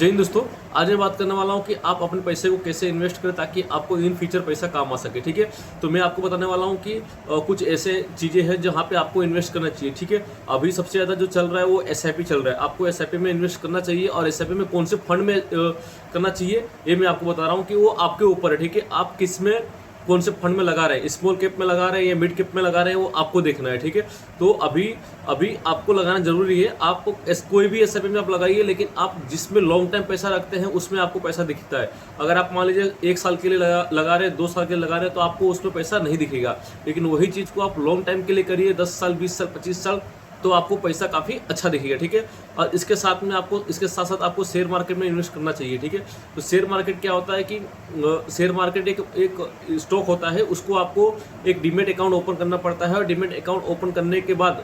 जय हिंद दोस्तों। आज मैं बात करने वाला हूं कि आप अपने पैसे को कैसे इन्वेस्ट करें ताकि आपको इन फ्यूचर पैसा काम आ सके। ठीक है, तो मैं आपको बताने वाला हूं कि कुछ ऐसे चीज़ें हैं जहां पे आपको इन्वेस्ट करना चाहिए। ठीक है, अभी सबसे ज़्यादा जो चल रहा है वो एसआईपी चल रहा है। आपको एसआईपी में इन्वेस्ट करना चाहिए और एसआईपी में कौन से फंड में करना चाहिए ये मैं आपको बता रहा हूँ कि वो आपके ऊपर है। ठीक है, आप किस में कौन से फंड में लगा रहे हैं, स्मॉल कैप में लगा रहे हैं या मिड कैप में लगा रहे हैं, वो आपको देखना है। ठीक है, तो अभी अभी आपको लगाना जरूरी है। आपको कोई भी एसआईपी में आप लगाइए, लेकिन आप जिसमें लॉन्ग टाइम पैसा रखते हैं उसमें आपको पैसा दिखता है। अगर आप मान लीजिए 1 साल के लिए लगा रहे हैं, 2 साल के लिए लगा रहे हैं, तो आपको उसमें पैसा नहीं दिखेगा। लेकिन वही चीज़ को आप लॉन्ग टाइम के लिए करिए, 10 साल 20 साल 25 साल, तो आपको पैसा काफ़ी अच्छा दिखेगा। ठीक है, और इसके साथ साथ आपको शेयर मार्केट में इन्वेस्ट करना चाहिए। ठीक है, तो शेयर मार्केट क्या होता है कि शेयर मार्केट एक स्टॉक होता है, उसको आपको एक डीमेट अकाउंट ओपन करना पड़ता है और डीमेट अकाउंट ओपन करने के बाद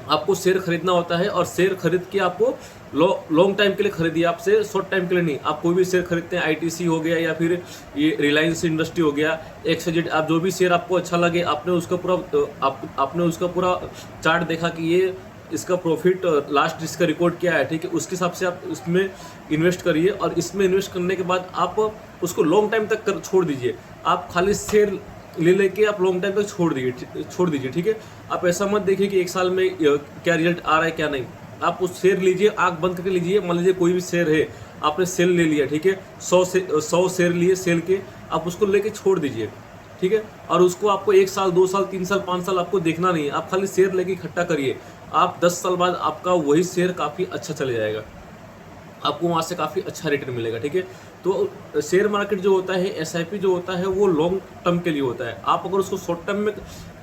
आपको शेयर खरीदना होता है। और शेयर खरीद के आपको लॉन्ग टाइम के लिए खरीदिए, आप शेयर शॉर्ट टाइम के लिए नहीं। आप कोई भी शेयर खरीदते हैं, आईटीसी हो गया या फिर ये रिलायंस इंडस्ट्री हो गया, XYZ, आप जो भी शेयर आपको अच्छा लगे, आपने उसका पूरा चार्ट देखा कि ये इसका प्रॉफिट लास्ट इसका रिकॉर्ड क्या है। ठीक है, उसके हिसाब से आप इसमें इन्वेस्ट करिए और इसमें इन्वेस्ट करने के बाद आप उसको लॉन्ग टाइम तक छोड़ दीजिए। आप खाली शेयर ले लेके आप लॉन्ग टाइम तक छोड़ दीजिए। ठीक है, आप ऐसा मत देखिए कि 1 साल में क्या रिजल्ट आ रहा है क्या नहीं। आप उस शेयर लीजिए, आंख बंद करके लीजिए। मान लीजिए कोई भी शेयर है, आपने सेल ले लिया। ठीक है, 100 शेयर लिए, सेल के आप उसको लेके छोड़ दीजिए। ठीक है, और उसको आपको 1 साल 2 साल 3 साल 5 साल आपको देखना नहीं है। आप खाली शेयर लेके इकट्ठा करिए। आप 10 साल बाद आपका वही शेयर काफ़ी अच्छा चले जाएगा, आपको वहाँ से काफ़ी अच्छा रिटर्न मिलेगा। ठीक है, तो शेयर मार्केट जो होता है, एसआईपी जो होता है, वो लॉन्ग टर्म के लिए होता है। आप अगर उसको शॉर्ट टर्म में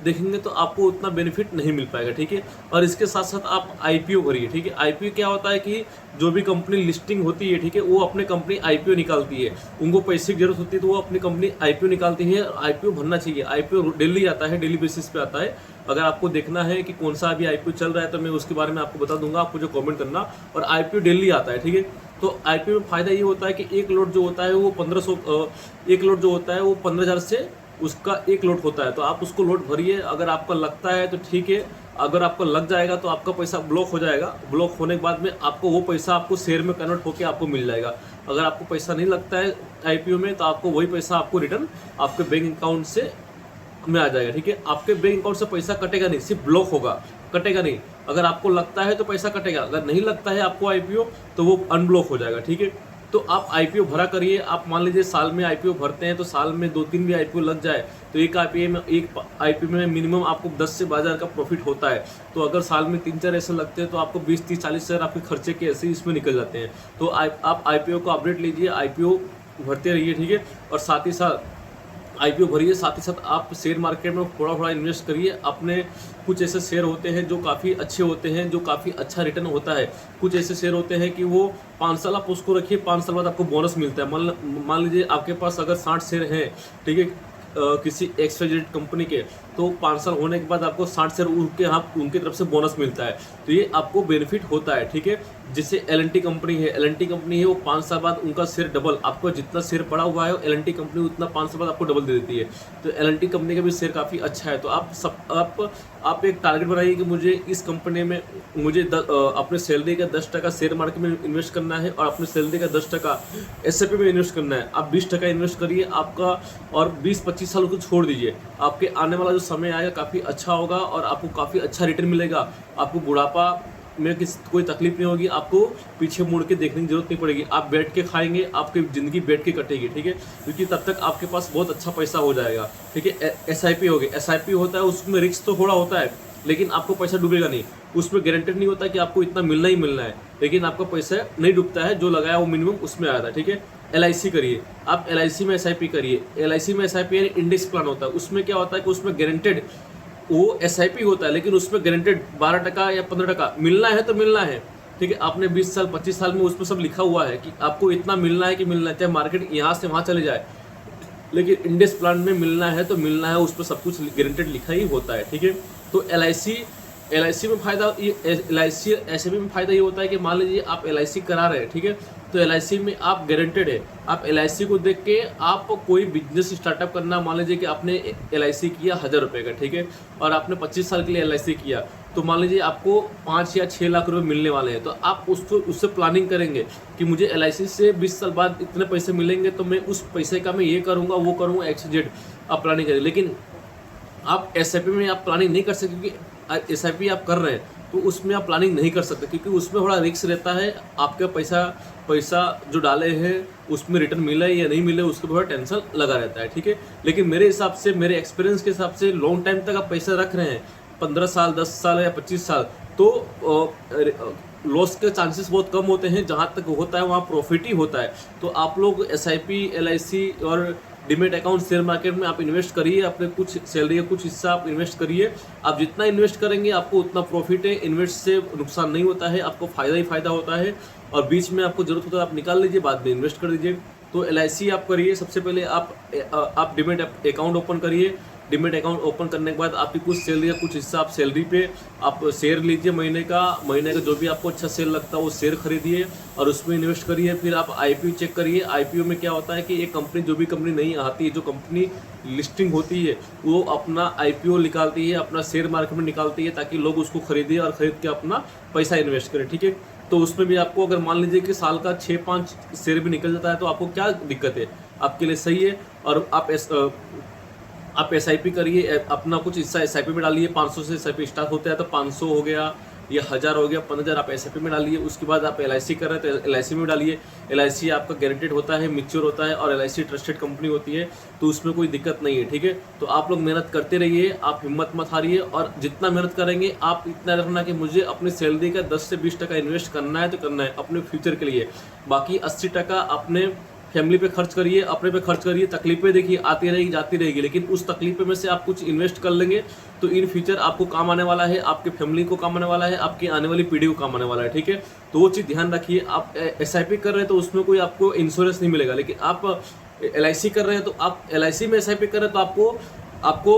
देखेंगे तो आपको उतना बेनिफिट नहीं मिल पाएगा। ठीक है, और इसके साथ साथ आप आईपीओ करिए। ठीक है, आईपीओ क्या होता है कि जो भी कंपनी लिस्टिंग होती है, ठीक है, वो अपने कंपनी आईपीओ निकालती है। उनको पैसे की जरूरत होती है तो वो अपनी कंपनी आईपीओ निकालती है। आईपीओ भरना चाहिए। आईपीओ डेली आता है, डेली बेसिस पे आता है। अगर आपको देखना है कि कौन सा अभी आईपीओ चल रहा है तो मैं उसके बारे में आपको बता दूंगा, आप मुझे कमेंट करना। और आईपीओ डेली आता है। ठीक है, तो आईपीओ में फ़ायदा ये होता है कि एक लोट जो होता है वो 15,000 से उसका एक लोट होता है। तो आप उसको लोट भरिए। अगर आपका लगता है तो ठीक है, अगर आपका लग जाएगा तो आपका पैसा ब्लॉक हो जाएगा। ब्लॉक होने के बाद में आपको वो पैसा आपको शेयर में कन्वर्ट होकर आपको मिल जाएगा। अगर आपको पैसा नहीं लगता है आईपीओ में तो आपको वही पैसा आपको रिटर्न आपके बैंक अकाउंट से में आ जाएगा। ठीक है, आपके बैंक अकाउंट से पैसा कटेगा नहीं, सिर्फ ब्लॉक होगा, कटेगा नहीं। अगर आपको लगता है तो पैसा कटेगा, अगर नहीं लगता है आपको आईपीओ तो वो अनब्लॉक हो जाएगा। ठीक है, तो आप आईपीओ भरा करिए। आप मान लीजिए साल में आईपीओ भरते हैं तो साल में 2-3 भी आईपीओ लग जाए तो एक आईपीओ में मिनिमम आपको 10 से 12 हज़ार का प्रॉफिट होता है। तो अगर साल में 3-4 ऐसे लगते हैं तो आपको 20-30-40 हज़ार आपके खर्चे के ऐसे ही इसमें निकल जाते हैं। तो आप आईपीओ को अपडेट लीजिए, आईपीओ भरते रहिए। ठीक है, और साथ ही साथ आईपीओ भरिए, साथ ही साथ आप शेयर मार्केट में थोड़ा थोड़ा इन्वेस्ट करिए। अपने कुछ ऐसे शेयर होते हैं जो काफ़ी अच्छे होते हैं, जो काफ़ी अच्छा रिटर्न होता है। कुछ ऐसे शेयर होते हैं कि वो 5 साल आप उसको रखिए, 5 साल बाद आपको बोनस मिलता है। मान लीजिए आपके पास अगर 60 शेयर हैं, ठीक है, किसी XYZ कंपनी के, तो 5 साल होने के बाद आपको 60 शेयर उनकी तरफ से बोनस मिलता है। तो ये आपको बेनिफिट होता है। ठीक है, जैसे L&T कंपनी है, वो 5 साल बाद उनका शेयर डबल, आपको जितना शेयर पड़ा हुआ है L&T कंपनी उतना 5 साल बाद आपको डबल दे देती है। तो L&T कंपनी का भी शेयर काफ़ी अच्छा है। तो आप एक टारगेट बनाइए कि मुझे इस कंपनी में अपने सैलरी का 10% शेयर मार्केट में इन्वेस्ट करना है और अपने सैलरी का 10% एसआईपी में इन्वेस्ट करना है। आप 20% इन्वेस्ट करिए आपका, और 20-25 साल को छोड़ दीजिए। आपके आने वाला जो समय आएगा काफ़ी अच्छा होगा और आपको काफ़ी अच्छा रिटर्न मिलेगा। आपको बुढ़ापा में कोई तकलीफ नहीं होगी, आपको पीछे मुड़ के देखने की जरूरत नहीं पड़ेगी। आप बैठ के खाएंगे, आपकी ज़िंदगी बैठ के कटेगी। ठीक है, क्योंकि तब तक आपके पास बहुत अच्छा पैसा हो जाएगा। ठीक है, एसआईपी हो गई, एसआईपी होता है उसमें रिस्क तो थोड़ा होता है, लेकिन आपको पैसा डूबेगा नहीं। उसमें गारंटेड नहीं होता कि आपको इतना मिलना ही मिलना है, लेकिन आपका पैसा नहीं डूबता है। जो लगाया वो मिनिमम उसमें आया था। ठीक है, LIC करिए, आप LIC में SIP करिए। LIC में SIP यानी इंडेक्स प्लान होता है। उसमें क्या होता है कि उसमें गारंटेड वो SIP होता है, लेकिन उसमें गारंटेड 12% या 15% मिलना है तो मिलना है। ठीक है, आपने 20 साल 25 साल में उसमें सब लिखा हुआ है कि आपको इतना मिलना है कि मिलना है, चाहे मार्केट यहाँ से वहाँ चले जाए, लेकिन इंडेक्स प्लान में मिलना है तो मिलना है। उस पर सब कुछ गारंटेड लिखा ही होता है। ठीक है, तो LIC LIC में फ़ायदा ये LIC SIP में फ़ायदा ये होता है कि मान लीजिए आप LIC करा रहे हैं, ठीक है, तो LIC में आप गारंटेड है। आप LIC को देख के आप कोई बिजनेस स्टार्टअप करना, मान लीजिए कि आपने LIC किया 1000 रुपये का, ठीक है, और आपने 25 साल के लिए LIC किया, तो मान लीजिए आपको 5 या 6 लाख रुपए मिलने वाले हैं। तो आप उससे प्लानिंग करेंगे कि मुझे LIC से 20 साल बाद इतने पैसे मिलेंगे, तो मैं उस पैसे का मैं ये करूँगा, वो करूँगा, XYZ आप प्लानिंग करेंगे। लेकिन आप SIP में आप प्लानिंग नहीं कर सकते, क्योंकि SIP आप कर रहे हैं तो उसमें आप प्लानिंग नहीं कर सकते, क्योंकि उसमें थोड़ा रिस्क रहता है। आपका पैसा जो डाले हैं उसमें रिटर्न मिले या नहीं मिले, उसके थोड़ा टेंशन लगा रहता है, ठीक है। लेकिन मेरे हिसाब से, मेरे एक्सपीरियंस के हिसाब से, लॉन्ग टाइम तक आप पैसा रख रहे हैं, 15 साल, 10 साल या 25 साल, तो लॉस के चांसेस बहुत कम होते हैं। जहाँ तक होता है वहाँ प्रॉफिट ही होता है। तो आप लोग SIP, LIC और डिमेट अकाउंट शेयर मार्केट में आप इन्वेस्ट करिए, अपने कुछ सैलरी का कुछ हिस्सा आप इन्वेस्ट करिए। आप जितना इन्वेस्ट करेंगे आपको उतना प्रॉफिट है। इन्वेस्ट से नुकसान नहीं होता है, आपको फ़ायदा ही फ़ायदा होता है। और बीच में आपको ज़रूरत होता है आप निकाल लीजिए, बाद में इन्वेस्ट कर दीजिए। तो LIC आप करिए। सबसे पहले आप डिमेट अकाउंट ओपन करिए। डिमेट अकाउंट ओपन करने के बाद आपकी कुछ सैलरी का कुछ हिस्सा आप सैलरी पे आप शेयर लीजिए, महीने का जो भी आपको अच्छा सेल लगता है वो शेयर खरीदिए और उसमें इन्वेस्ट करिए। फिर आप IPO चेक करिए। IPO में क्या होता है कि एक कंपनी, जो भी कंपनी नहीं आती है, जो कंपनी लिस्टिंग होती है, वो अपना IPO निकालती है, अपना शेयर मार्केट में निकालती है, ताकि लोग उसको खरीदें और ख़रीद के अपना पैसा इन्वेस्ट करें, ठीक है। तो उसमें भी आपको, अगर मान लीजिए कि साल का 6-5 शेयर भी निकल जाता है, तो आपको क्या दिक्कत है, आपके लिए सही है। और आप SIP करिए, अपना कुछ हिस्सा SIP में डालिए। 500 से SIP स्टार्ट होता है, तो 500 हो गया या 1000 हो गया, 5000 आप SIP में डालिए। उसके बाद आप LIC कर रहे हैं तो LIC में डालिए। LIC आपका गारंटेड होता है, मैच्योर होता है, और LIC ट्रस्टेड कंपनी होती है, तो उसमें कोई दिक्कत नहीं है, ठीक है। तो आप लोग मेहनत करते रहिए, आप हिम्मत मत हारिए, और जितना मेहनत करेंगे आप इतना रखना कि मुझे अपनी सैलरी का 10 से 20% इन्वेस्ट करना है, तो करना है अपने फ्यूचर के लिए। बाकी 80% अपने फैमिली पे खर्च करिए, अपने पे खर्च करिए। तकलीफें देखिए आती रहेगी, जाती रहेगी, लेकिन उस तकलीफे में से आप कुछ इन्वेस्ट कर लेंगे तो इन फ्यूचर आपको काम आने वाला है, आपके फैमिली को काम आने वाला है, आपकी आने वाली पीढ़ी को काम आने वाला है, ठीक है। तो वो चीज़ ध्यान रखिए। आप SIP कर रहे हैं तो उसमें कोई आपको इंश्योरेंस नहीं मिलेगा, लेकिन आप LIC कर रहे हैं तो आप LIC में SIP कर रहे हैं तो आपको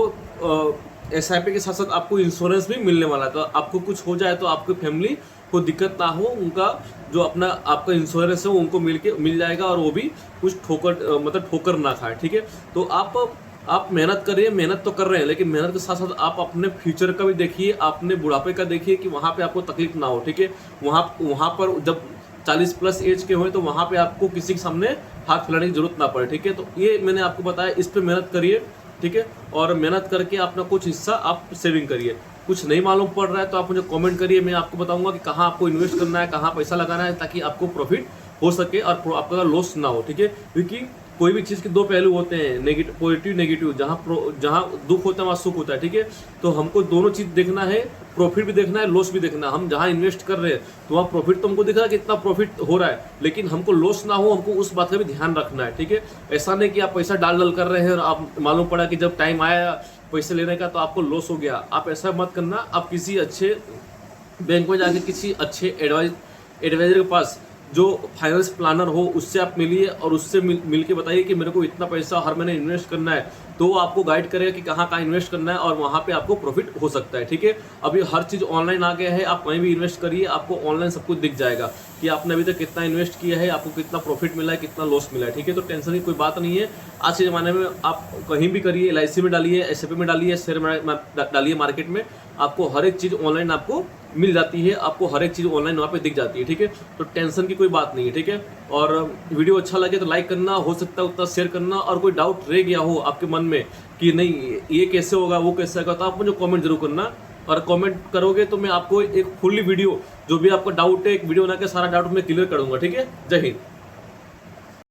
SIP के साथ साथ आपको इंश्योरेंस भी मिलने वाला है। तो आपको कुछ हो जाए तो आपकी फैमिली को दिक्कत ना हो, उनका जो अपना आपका इंश्योरेंस है वो उनको मिल जाएगा, और वो भी कुछ ठोकर ना खाए, ठीक है। तो आप मेहनत करिए। मेहनत तो कर रहे हैं, लेकिन मेहनत के साथ साथ आप अपने फ्यूचर का भी देखिए, अपने बुढ़ापे का देखिए कि वहाँ पे आपको तकलीफ ना हो, ठीक है। वहाँ पर जब 40+ एज के हुए तो वहाँ पे आपको किसी के सामने हाथ फैलाने की जरूरत ना पड़े, ठीक है। तो ये मैंने आपको बताया, इस पर मेहनत करिए, ठीक है। और मेहनत करके अपना कुछ हिस्सा आप सेविंग करिए। कुछ नहीं मालूम पड़ रहा है तो आप मुझे कमेंट करिए, मैं आपको बताऊंगा कि कहाँ आपको इन्वेस्ट करना है, कहाँ पैसा लगाना है, ताकि आपको प्रॉफिट हो सके और आपका लॉस ना हो, ठीक है। क्योंकि कोई भी चीज़ के 2 पहलू होते हैं, नेगेटिव, पॉजिटिव, नेगेटिव। जहाँ दुख होता है वहाँ सुख होता है, ठीक है। तो हमको दोनों चीज़ देखना है, प्रॉफिट भी देखना है, लॉस भी देखना है। हम जहाँ इन्वेस्ट कर रहे हैं तो वहाँ प्रॉफिट तो हमको दिख रहा है कि इतना प्रॉफिट हो रहा है, लेकिन हमको लॉस ना हो, हमको उस बात का भी ध्यान रखना है, ठीक है। ऐसा नहीं कि आप पैसा डाल कर रहे हैं और आप मालूम पड़ा कि जब टाइम आया पैसे लेने का तो आपको लॉस हो गया। आप ऐसा मत करना। आप किसी अच्छे बैंक में जाके किसी अच्छे एडवाइजर के पास, जो फाइनेंस प्लानर हो, उससे आप मिलिए और उससे मिल के बताइए कि मेरे को इतना पैसा हर महीने इन्वेस्ट करना है, तो वो आपको गाइड करेगा कि कहाँ इन्वेस्ट करना है और वहाँ पे आपको प्रॉफिट हो सकता है, ठीक है। अभी हर चीज़ ऑनलाइन आ गया है, आप कहीं भी इन्वेस्ट करिए, आपको ऑनलाइन सब कुछ दिख जाएगा कि आपने अभी तक कितना इन्वेस्ट किया है, आपको कितना प्रॉफिट मिला है, कितना लॉस मिला है, ठीक है। तो टेंशन की कोई बात नहीं है। आज के ज़माने में आप कहीं भी करिए, LIC में डालिए, SIP में डालिए, शेयर में डालिए, मार्केट में आपको हर एक चीज़ ऑनलाइन आपको मिल जाती है, आपको हर एक चीज़ ऑनलाइन वहाँ पे दिख जाती है, ठीक है। तो टेंशन की कोई बात नहीं है, ठीक है। और वीडियो अच्छा लगे तो लाइक करना, हो सकता है उतना शेयर करना, और कोई डाउट रह गया हो आपके मन में कि नहीं ये कैसे होगा, वो कैसे होगा, तो आप मुझे कमेंट जरूर करना। और कमेंट करोगे तो मैं आपको एक फुल्ली वीडियो, जो भी आपका डाउट है, एक वीडियो बना के सारा डाउट मैं क्लियर करूँगा, ठीक है। जय हिंद।